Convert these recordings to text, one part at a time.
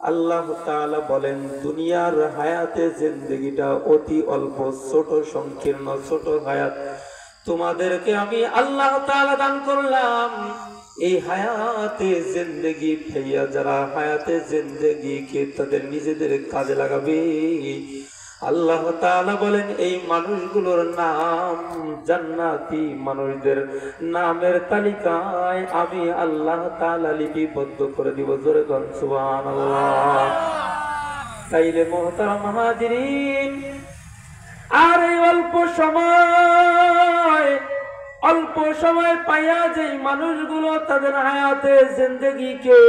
আল্লাহ তাআলা বলেন দুনিয়ার হায়াতে জিন্দেগিটা অতি অল্প, ছোট সংকীর্ণ ছোট হায়াত তোমাদেরকে আমি আল্লাহ তাআলা দান করলাম। এই হায়াতে জিন্দেগি পেয়ে যারা হায়াতে জিন্দেগিকে তাদের নিজেদের কাজে লাগাবে, আল্লাহ তাআলা বলেন এই মানুষগুলোর নাম জান্নাতি মানুষদের নামের তালিকায় আমি আল্লাহ তাআলা লিপিবদ্ধ করে দিব। জোরে বলুন সুবহানাল্লাহ। তাইলে মুহতারাম হাজিরিন, আর এই অল্প সময় পাইয়া যে মানুষগুলো তাদের হায়াতে জিন্দেগিকে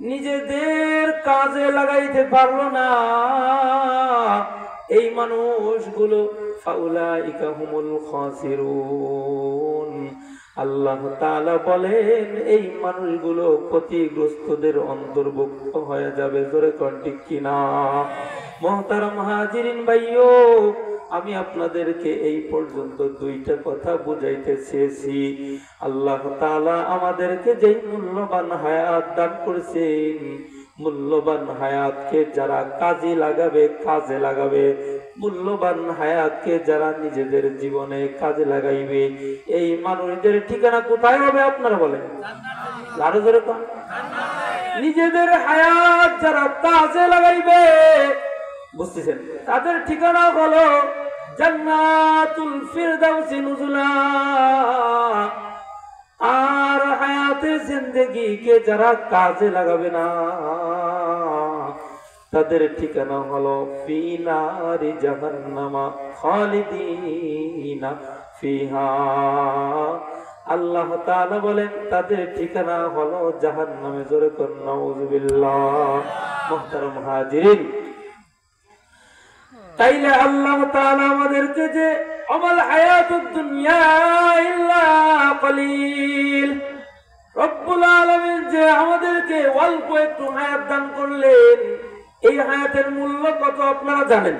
নিজেদের কাজে লাগাইতে পারলো না, এই মানুষগুলো ফাউলাইকা হুমুল খাসিরুন। আল্লাহ তাআলা বলেন এই মানুষগুলো ক্ষতিগ্রস্তদের অন্তর্ভুক্ত হয়ে যাবে। জোরে কোন ঠিক কিনা? মুহতারাম হাজিরিন ভাইও, আমি আপনাদেরকে এই পর্যন্ত দুইটা কথা বুঝাইতে চেয়েছি। আল্লাহ তাআলা আমাদেরকে যেই মূল্যবান হায়াত দান করেছেন, মূল্যবান হায়াতকে যারা কাজে লাগাবে, মূল্যবান হায়াতকে যারা নিজেদের জীবনে কাজে লাগাইবে, এই মানুষদের ঠিকানা কোথায় হবে আপনারা বলেন? আরো জোরে কোন? নিজেদের হায়াত যারা কাজে লাগাইবে, বুঝতেছেন, তাদের ঠিকানা হলো জান্নাতুল ফিরদাউসি নুজুলা। আর হায়াতে জিন্দেগিকে যারা কাজে লাগাবে না, তাদের ঠিকানা হলো ফি নারি জাহান্নামা খালিদিনা ফিহা। আল্লাহ তাআলা বলেন তাদের ঠিকানা হলো জাহান্নামে। জোরে কোন নাউযুবিল্লাহ। মুহতারাম হাজিরিন, তাইলে আল্লাহ তাআলা আমাদেরকে যে আমাল হায়াতুদ দুনিয়া ইল্লা কলিল, রব্বুল আলামিন যে আমাদেরকে অল্প একটু হায়াত দান করলেন, এই হায়াতের মূল্য কত আপনারা জানেন?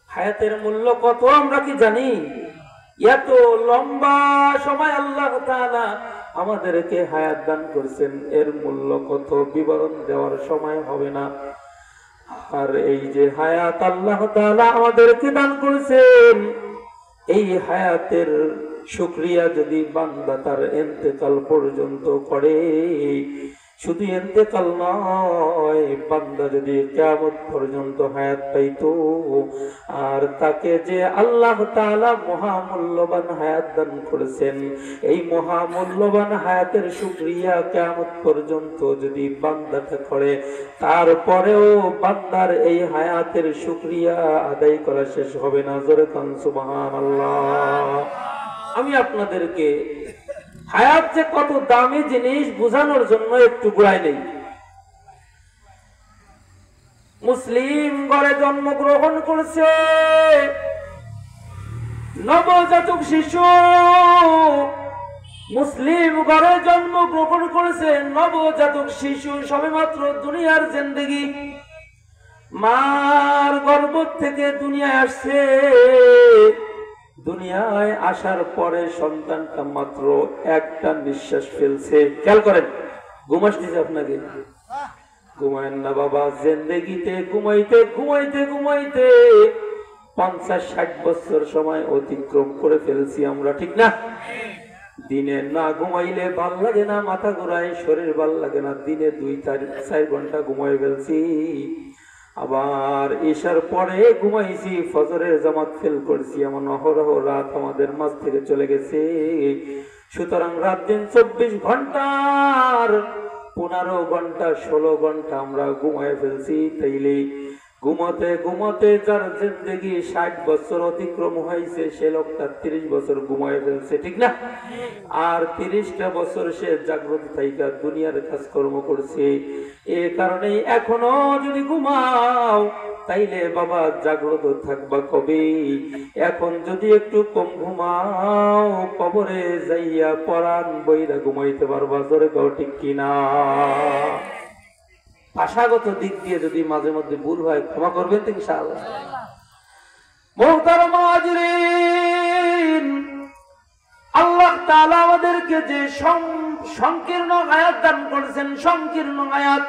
হায়াতের মূল্য কত আমরা কি জানি? এত লম্বা সময় আল্লাহ তাআলা আমাদেরকে হায়াত দান করেছেন, এর মূল্য কত বিবরণ দেওয়ার সময় হবে না। আর এই যে হায়াত আল্লাহ তাআলা আমাদেরকে দান করেছেন, এই হায়াতের শুকরিয়া যদি বান্দা তার ইন্তেকাল পর্যন্ত করে, শুধু ইন্তেকাল নয়, বান্দা যদি কিয়ামত পর্যন্ত হায়াত পাইতো, আর তাকে যে আল্লাহ তাআলা মহামূল্যবান হায়াত দান করেছেন, এই মহামূল্যবান হায়াতের শুকরিয়া কিয়ামত পর্যন্ত যদি বান্দাটা করে, তারপরেও বান্দার এই হায়াতের শুকরিয়া আদায় করা শেষ হবে না। জোরে কান সুবহানাল্লাহ। আমি আপনাদেরকে হায়াত যে কত দামি জিনিস বোঝানোর জন্য একটু ঘুরাই নেই। মুসলিম ঘরে জন্মগ্রহণ করেছে নবজাতক শিশু, মুসলিম ঘরে জন্মগ্রহণ করেছে নবজাতক শিশু, সবেমাত্র দুনিয়ার জিন্দেগি, মার গর্ভ থেকে দুনিয়ায় আসছে। দুনিয়ায় আসার পরে সন্তানটা মাত্র একটা নিঃশ্বাস ফেলছে। খেয়াল করেন, ঘুম আসতেছে আপনাকে? ঘুমায়েন না বাবা। জিন্দেগিতে ঘুমাইতে ঘুমাইতে ঘুমাইতে 50-60 বছর সময় অতিক্রম করে ফেলছি আমরা, ঠিক না? দিনে না ঘুমাইলে ভাল লাগে না, মাথা ঘোরায়, শরীর ভাল লাগে না, দিনে 2-4 ঘন্টা ঘুমাই ফেলছি। আবার ঈশার পরে ঘুমাইছি, ফজরের জামাত ফেল করছি, এমন অহরহ রাত আমাদের মাঝ থেকে চলে গেছে। সুতরাং রাত দিন 24 ঘন্টার 15 ঘন্টা 16 ঘন্টা আমরা ঘুমাই ফেলছি। তাইলে ঘুমোতে ঘুমোতে যার জিন্দেগি 60 বছর অতিক্রম হয়েছে, সে লোকটা 30 বছর ঘুমাই ফেলছে, ঠিক না? আর 30টা বছর সে জাগ্রত থাইকা দুনিয়ার কাজকর্ম করছে। এ কারণে এখনো যদি ঘুমাও, তাইলে বাবা জাগ্রত থাকবা কবে? এখন যদি একটু কম ঘুমাও, কবরে যাইয়া পরাণ বইরা ঘুমাইতে পারবা। জোরে কও ঠিক কিনা? ভাষাগত দিক দিয়ে যদি মাঝে মধ্যে ভুল হয় ক্ষমা করবেন তো ইনশাআল্লাহ। মুহতারাম হাজিরিন, আল্লাহ আল্লাহ তাআলা আমাদেরকে যে সংকীর্ণ আয়াত দান করেছেন, সংকীর্ণ আয়াত,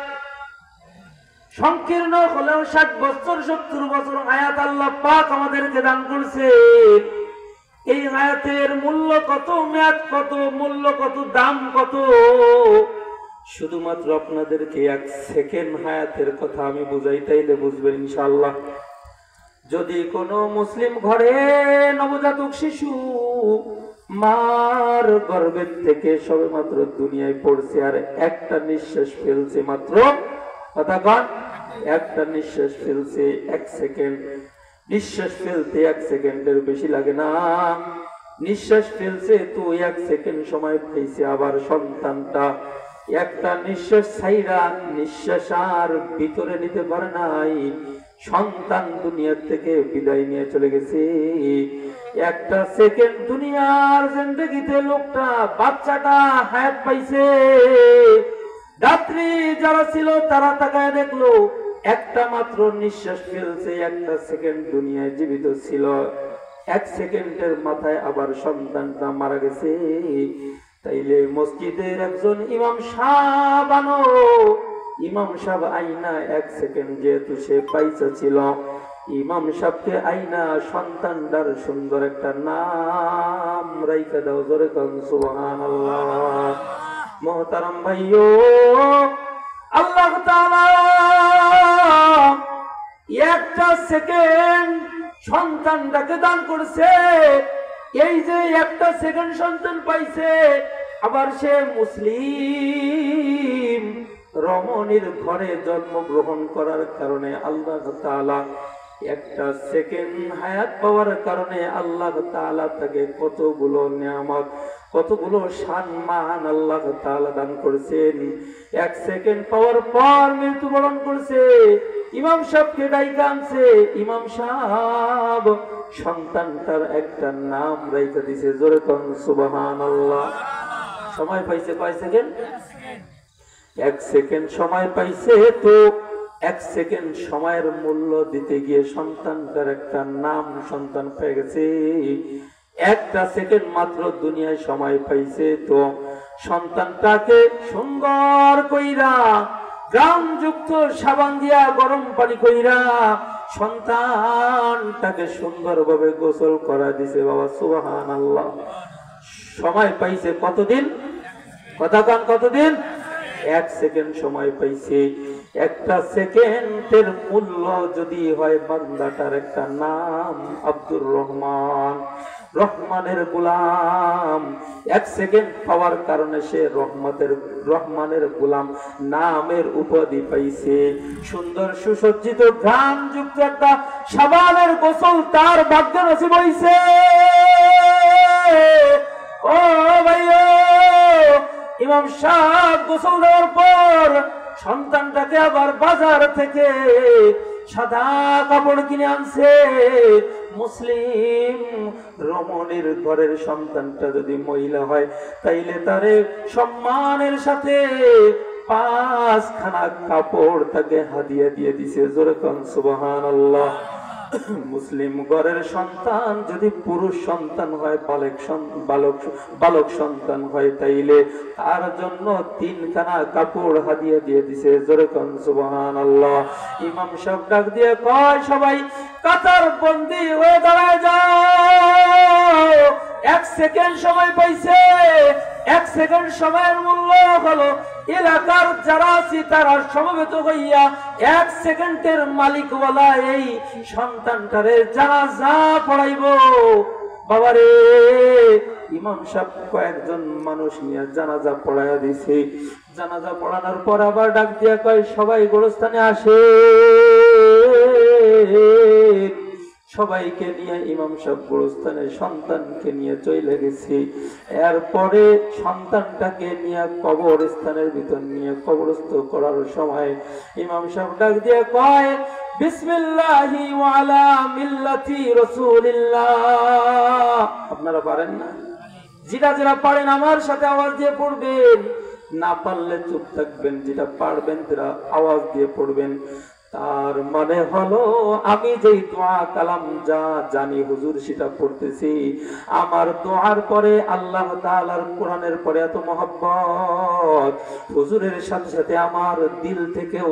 সংকীর্ণ হলেও 60 বছর 70 বছর আয়াত আল্লাহ পাক আমাদেরকে দান করছে। এই আয়াতের মূল্য কত, মেয়াদ কত, মূল্য কত, দাম কত, শুধুমাত্র আপনাদেরকে 1 সেকেন্ড হায়াতের কথা আমি বুঝাইতাইলে বুঝবেন ইনশাআল্লাহ। যদি কোনো মুসলিম ঘরে নবজাতক শিশু মার গর্ভের থেকে সবেমাত্র দুনিয়ায় পড়ছে আর একটা নিঃশ্বাস ফেলছে, মাত্র কতক্ষণ? একটা নিঃশ্বাস ফেলছে, 1 সেকেন্ড। নিঃশ্বাস ফেলতে 1 সেকেন্ডের বেশি লাগে না। নিঃশ্বাস ফেলছে তো 1 সেকেন্ড সময় পেয়েছে। আবার সন্তানটা একটা নিঃশ্বাস ছাইরা নিঃশ্বাস আর ভিতরে নিতে পারে নাই, সন্তান দুনিয়ার থেকে বিদায় নিয়ে চলে গেছে। 1 সেকেন্ড দুনিয়ার জিন্দেগিতে লোকটা, বাচ্চাটা হায়াত পাইছে। রাত্রি যারা ছিল তারা তাকায় দেখলো একটা মাত্র নিঃশ্বাস ফেলছে, 1 সেকেন্ড দুনিয়ায় জীবিত ছিল। 1 সেকেন্ডের মাথায় আবার সন্তানটা মারা গেছে। তাইলে মসজিদের একজন ইমাম সাহেব আনো, ইমাম সাহেব আইনা 1 সেকেন্ড যেহেতু সে পাইসা ছিল, ইমাম সাহেবকে আইনা সন্তানটার সুন্দর একটা নাম রাইখা দাও। জোরে কোন সুবহানাল্লাহ। মোহতারাম ভাইও, আল্লাহ তাআলা 1 সেকেন্ড সন্তানটাকে দান করছে। এই যে 1 সেকেন্ড সন্তান পাইছে, আবার সে মুসলিম রমণীর ঘরে জন্মগ্রহণ করার কারণে আল্লাহ তাআলা 1 সেকেন্ড হায়াত পাওয়ার কারণে আল্লাহ তাআলা তাকে কতগুলো নিয়ামত, কতগুলো সম্মান আল্লাহ তাআলা দান করেছেন। 1 সেকেন্ড পাওয়ার পর মৃত্যুবরণ করছে। ইমাম সাহেবকে ডাইকা আনছে, ইমাম সাহেব সন্তানটার একটা নাম রাইখা দিছে। জোরে কোন সুবহানাল্লাহ। সময় পাইছে কয় সেকেন্ড? 1 সেকেন্ড সময় পাইছে। তো 1 সেকেন্ড সময়ের মূল্য দিতে গিয়ে সন্তানটার একটা নাম সন্তান পেয়ে গেছে। 1 সেকেন্ড মাত্র দুনিয়ায় সময় পাইছে। তো সন্তানটাকে সুন্দর কইরা গ্রামযুক্ত সাবান দিয়া গরম পানি কইরা সন্তানটাকে সুন্দরভাবে গোসল করা দিছে। বাবা সুবহানাল্লাহ। সময় পাইছে কতদিন? কতক্ষণ? কতদিন? 1 সেকেন্ড সময় পাইছে। 1 সেকেন্ডের মূল্য যদি হয় বান্দাটার একটা নাম আব্দুর রহমান, রহমানের গোলাম। 1 সেকেন্ড পাওয়ার কারণে সে রহমানের গোলাম নামের উপাধি পাইছে। সুন্দর সুসজ্জিত ঘ্রাণযুক্ত একটা সাবানের গোসল তার ভাগ্যে নসিব হইছে। ও ভাইয়া, ইমাম সাহেব গোসল দেওয়ার পর সন্তানটাকে আবার বাজার থেকে সাদা কাপড় কিনে আনছে। মুসলিম রমণীর ঘরের সন্তানটা যদি মহিলা হয় তাইলে তারে সম্মানের সাথে 5 খানা কাপড় তাকে হাদিয়া দিয়ে দিছে। জোরে কোন সুবহানাল্লাহ। মুসলিম ঘরের সন্তান যদি পুরুষ সন্তান হয়, বালক সন্তান হয়, তাইলে তার জন্য 3 খানা কাপড় হাদিয়া দিয়ে দিছে। জোরে কোন সুবহানাল্লাহ। ইমাম সাহেব ডাক দিয়ে কয়, সবাই কাতার বন্দী হয়ে দাঁড়ায় যাও। 1 সেকেন্ড সময় পাইছে। 1 সেকেন্ড সময়ের মূল্য হলো এলাকার যারা আছে তারা সমবেত হইয়া 1 সেকেন্ডের মালিক বলা এই সন্তানটারে জানাজা পড়াইব। বাবারে, ইমাম সাহেব কয়েকজন মানুষ নিয়ে জানাজা পড়াইয়া দিছে। জানাজা পড়ানোর পর আবার ডাক দিয়া কয়, সবাই গোরস্থানে আসে। সবাইকে নিয়ে ইমাম সাহেব গোরস্থানে সন্তানকে নিয়ে চলে গেছে। এরপরে সন্তানটাকে নিয়ে কবরস্থানের ভিতর নিয়ে কবরস্থ করার সময় ইমাম সাহেব ডাক দিয়ে কয়, বিসমিল্লাহি ওয়া আলা মিল্লাতি রাসূলিল্লাহ। আপনারা পারেন না? যারা পারেন আমার সাথে আওয়াজ দিয়ে পড়বেন, না পারলে চুপ থাকবেন। যেটা পারবেন তারা আওয়াজ দিয়ে পড়বেন। তার মানে হলো আমি যেই দোয়া কালাম যা জানি হুজুর সেটা পড়তেছি, আমার দোয়ার পরে আল্লাহ তাআলার কোরআনের পরে এত মহব্বত হুজুরের সাথে সাথে আমার দিল থেকেও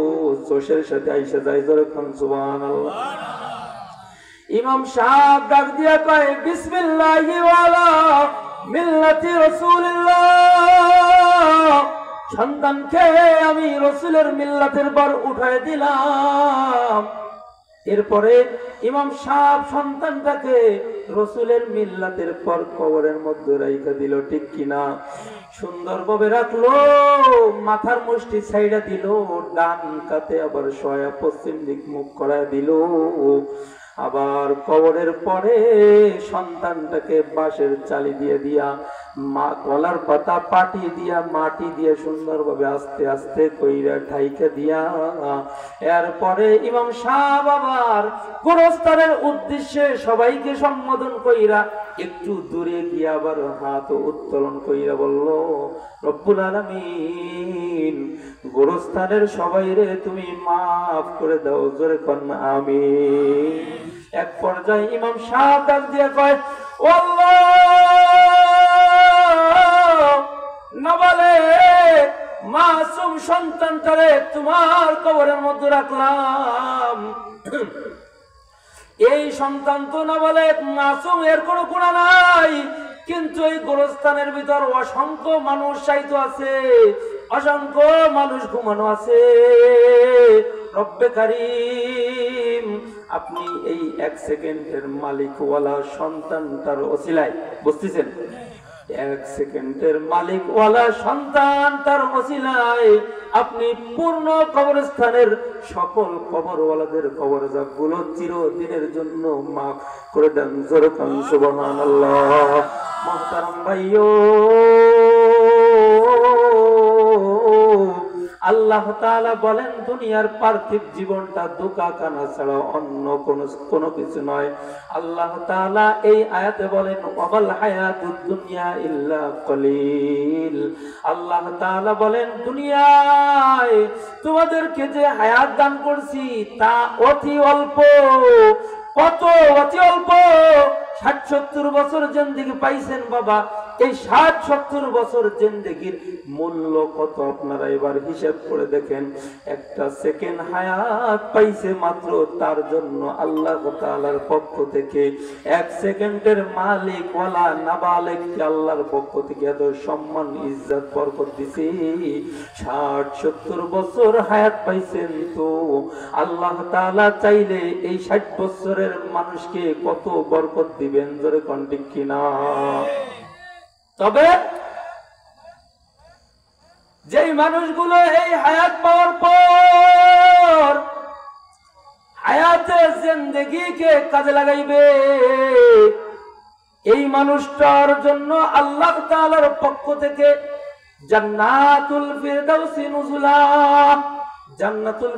জোশের সাথে আইসা যায়। জোরে কোন সুবহানাল্লাহ। ইমাম সাহেব ডাক দিয়া কয় বিসমিল্লাহি ওয়ালা মিল্লাতি রাসূলুল্লাহ, সন্তানকে আমি রসুলের মিল্লাতের পর উঠায় দিলাম। এরপরে ইমাম সাহেব সন্তানটাকে রসুলের মিল্লাতের পর কবরের মধ্যে রাইখা দিল, ঠিক কিনা? সুন্দরভাবে রাখলো, মাথার মুষ্টি ছাইড়া দিল, ডান কাতে আবার শয়া পশ্চিম দিক মুখ করায় দিল। আবার কবরের পরে সন্তানটাকে বাঁশের চালি দিয়ে দিয়া মা কলার পাতা পাটি দিয়া মাটি দিয়ে সুন্দরভাবে আস্তে আস্তে কইরা ঠাইকা দিয়া, এরপরে ইমাম সাহেব আবার গোরস্থানের উদ্দেশ্যে সবাইকে সম্বোধন কইরা একটু দূরে গিয়ে আবার হাত উত্তোলন কইরা বলল, রব্বুল আলামিন গোরস্থানের সবাইরে তুমি মাফ করে দাও। জোরে কোন আমিন। এক পর্যায়ে ইমাম সাহেব ডাক দিয়ে কয়, ও আল্লাহ, নাবালেগ মাসুম সন্তানটারে তোমার কবরের মধ্যে রাখলাম। এই সন্তান তো নাবালেগ মাসুম, এর কোনো গুনাহ নাই, কিন্তু এই গোরস্থানের ভিতর অসংখ্য মানুষ শায়িত আছে, অসংখ্য মানুষ ঘুমানো আছে। রব্বে কারীম, আপনি এই 1 সেকেন্ডের মালিকওয়ালা সন্তানটার ওসিলায়, বুঝতেছেন, 1 সেকেন্ডের মালিকওয়ালা সন্তানটার ওসিলায় আপনি পূর্ণ কবরস্থানের সকল কবরওয়ালাদের কবরজাগুলো চিরদিনের জন্য মাফ করে দেন। জোরে কান সুবহানাল্লাহ। মুহতারাম ভাইও, আল্লাহ তাআলা বলেন দুনিয়ার পার্থিব জীবনটা ধোঁকা কানা ছাড়া অন্য কোনো কিছু নয়। আল্লাহ তাআলা এই আয়াতে বলেন ওয়াল হায়াতুদ দুনিয়া ইল্লা কলিল। আল্লাহ তাআলা বলেন দুনিয়ায় তোমাদেরকে যে হায়াত দান করছি তা অতি অল্প। কত অতি অল্প? 60-70 বছর জিন্দেগি পাইছেন বাবা, এই 60-70 বছর জিন্দেগির মূল্য কত আপনারা এবার হিসাব করে দেখেন। একটা সেকেন্ড হায়াত পাইছে মাত্র, তার জন্য আল্লাহ তাআলার পক্ষ থেকে 1 সেকেন্ডের মালিক ওয়ালা নাবালেগকে আল্লাহর পক্ষ থেকে এত সম্মান ইজ্জত বরকত দিছে। 60-70 বছর হায়াত পাইছেন, তো আল্লাহ তাআলা চাইলে এই 60 বছরের মানুষকে কত বরকত দিবেন। জোরে কোন ঠিক কিনা? তবে যেই মানুষগুলো এই হায়াত পাওয়ার পর হায়াতে জিন্দেগিকে কাজে লাগাইবে, এই মানুষটার জন্য আল্লাহ তাআলার পক্ষ থেকে জান্নাতুল ফিরদাউসি নুজুলা, জান্নাতুল